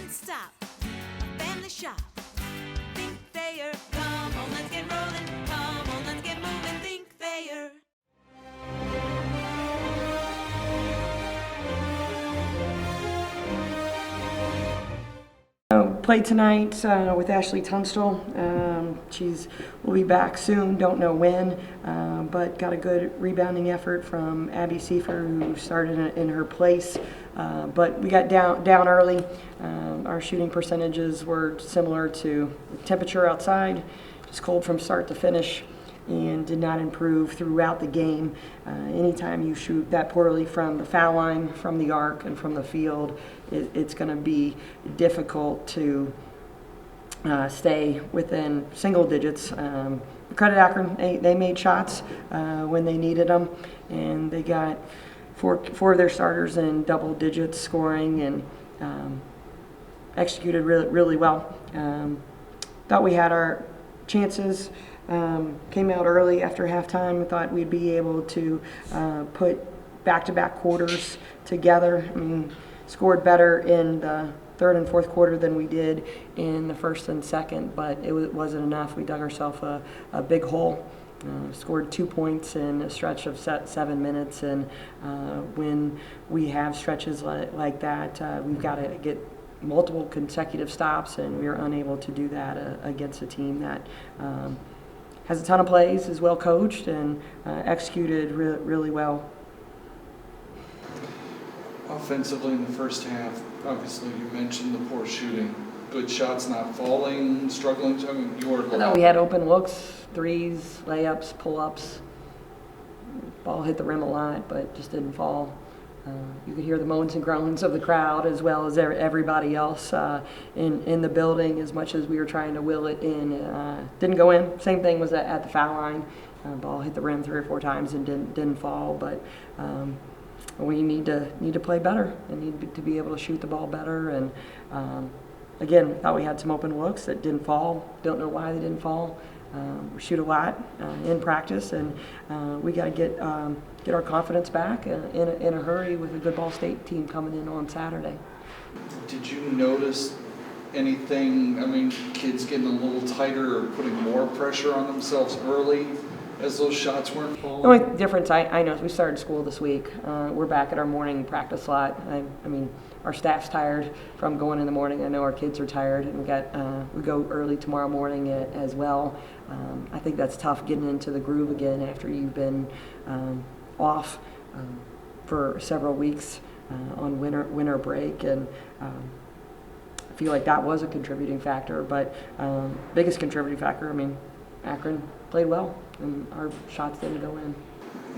can't stop. A family shop. Think Thayer. Come on, let's get rolling. Come on, let's get moving. Think Thayer. Played tonight with Ashley Tunstall. Will be back soon, don't know when, but got a good rebounding effort from Abby Seifer, who started in her place. But we got down early. Our shooting percentages were similar to the temperature outside, just cold from start to finish, and did not improve throughout the game. Anytime you shoot that poorly from the foul line, from the arc, and from the field, it's going to be difficult to stay within single digits. Credit Akron, they made shots when they needed them, and they got four of their starters in double digits scoring, and executed really well. Thought we had our chances. Came out early after halftime. Thought we'd be able to put back-to-back quarters together. I mean, scored better in the third and fourth quarter than we did in the first and second, but it wasn't enough. We dug ourselves a big hole. Scored 2 points in a stretch of 7 minutes, and when we have stretches like that, we've got to get multiple consecutive stops, and we were unable to do that against a team that has a ton of plays, is well coached, and executed really well. Offensively in the first half, obviously you mentioned the poor shooting. Good shots not falling, struggling. I mean, I thought we had open looks, threes, layups, pull-ups. Ball hit the rim a lot, but just didn't fall. You could hear the moans and groans of the crowd, as well as everybody else in the building, as much as we were trying to will it in. Didn't go in. Same thing was at the foul line. Ball hit the rim 3 or 4 times and didn't fall, but we need to play better and need to be able to shoot the ball better. And again, thought we had some open looks that didn't fall. Don't know why they didn't fall. We shoot a lot in practice, and we got to get our confidence back in a hurry with a good Ball State team coming in on Saturday. Did you notice anything? I mean, kids getting a little tighter or putting more pressure on themselves early as those shots weren't falling? The only difference I know is we started school this week. We're back at our morning practice slot. I mean, our staff's tired from going in the morning. I know our kids are tired, and we go early tomorrow morning as well. I think that's tough getting into the groove again after you've been off for several weeks on winter break, and I feel like that was a contributing factor. But biggest contributing factor, I mean, Akron played well, and our shots didn't go in.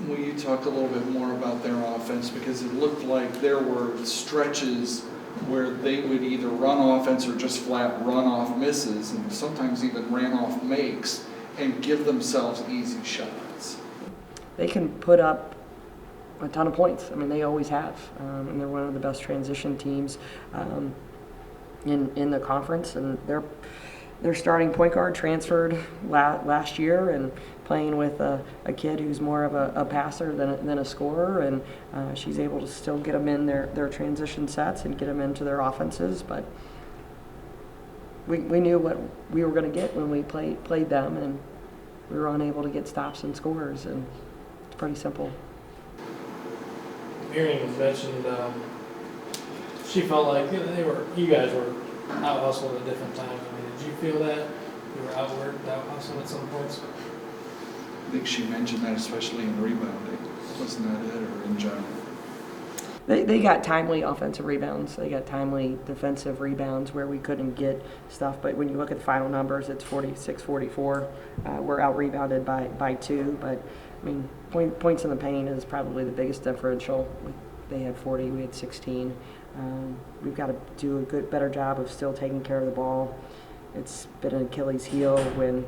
Will you talk a little bit more about their offense? Because it looked like there were stretches where they would either run offense or just flat run off misses, and sometimes even ran off makes, and give themselves easy shots. They can put up a ton of points. I mean, they always have, and they're one of the best transition teams in the conference. And their starting point guard transferred last year and playing with a kid who's more of a passer than a scorer, and she's able to still get them in their transition sets and get them into their offenses. But we knew what we were going to get when we played them, and we were unable to get stops and scores, and it's pretty simple. Miriam mentioned she felt like you guys were out hustled at different times. I mean, did you feel that you were outworked, out hustled at some points? I think she mentioned that, especially in rebounding. Wasn't that it, or in general? They got timely offensive rebounds. They got timely defensive rebounds where we couldn't get stuff. But when you look at the final numbers, it's 46-44. We're out-rebounded by 2. But, I mean, points in the paint is probably the biggest differential. They had 40, we had 16. We've got to do a better job of still taking care of the ball. It's been an Achilles heel when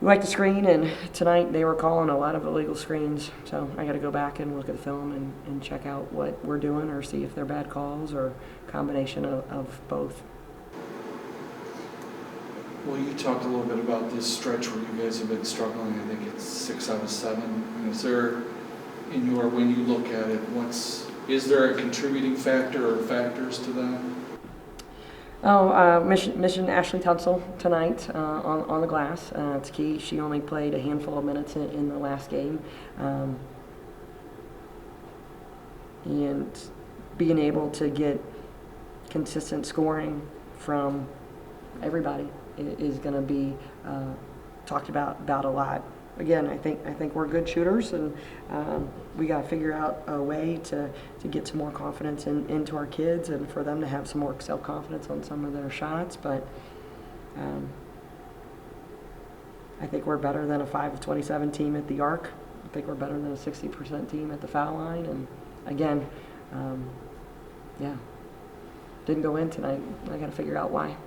we like to screen, and tonight they were calling a lot of illegal screens. So I got to go back and look at the film and check out what we're doing, or see if they're bad calls or a combination of both. Well, you talked a little bit about this stretch where you guys have been struggling. I think it's 6 out of 7. And is there, when you look at it, is there a contributing factor or factors to that? Mission Ashley Tunstall tonight on the glass. It's key. She only played a handful of minutes in the last game. And being able to get consistent scoring from everybody is going to be talked about a lot. Again, I think we're good shooters, and we got to figure out a way to get some more confidence into our kids, and for them to have some more self-confidence on some of their shots. But I think we're better than a 5 of 27 team at the arc. I think we're better than a 60% team at the foul line. And again, yeah, didn't go in tonight. I got to figure out why.